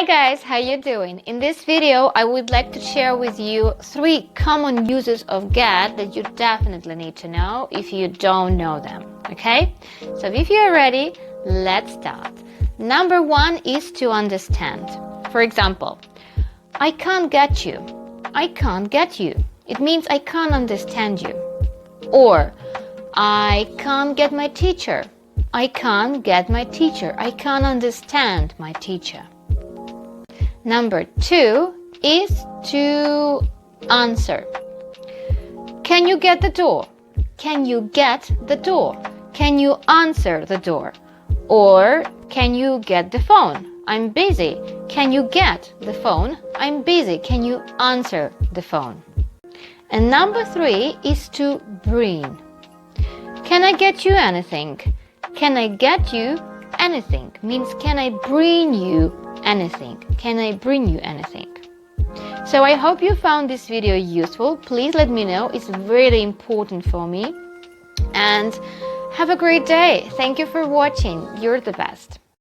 Hi guys, how you doing? In this video, I would like to share with you 3 common uses of get that you definitely need to know if you don't know them, okay? So if you're ready, let's start. Number 1 is to understand. For example, I can't get you. I can't get you. It means I can't understand you. Or, I can't get my teacher. I can't get my teacher. I can't understand my teacher. Number 2 is to answer. Can you get the door? Can you get the door? Can you answer the door? Or can you get the phone? I'm busy. Can you get the phone? I'm busy. Can you answer the phone? And number 3 is to bring. Can I get you anything? Can I get you anything? Means can I bring you anything? Can I bring you anything? So I hope you found this video useful. Please let me know. It's really important for me. And have a great day. Thank you for watching. You're the best.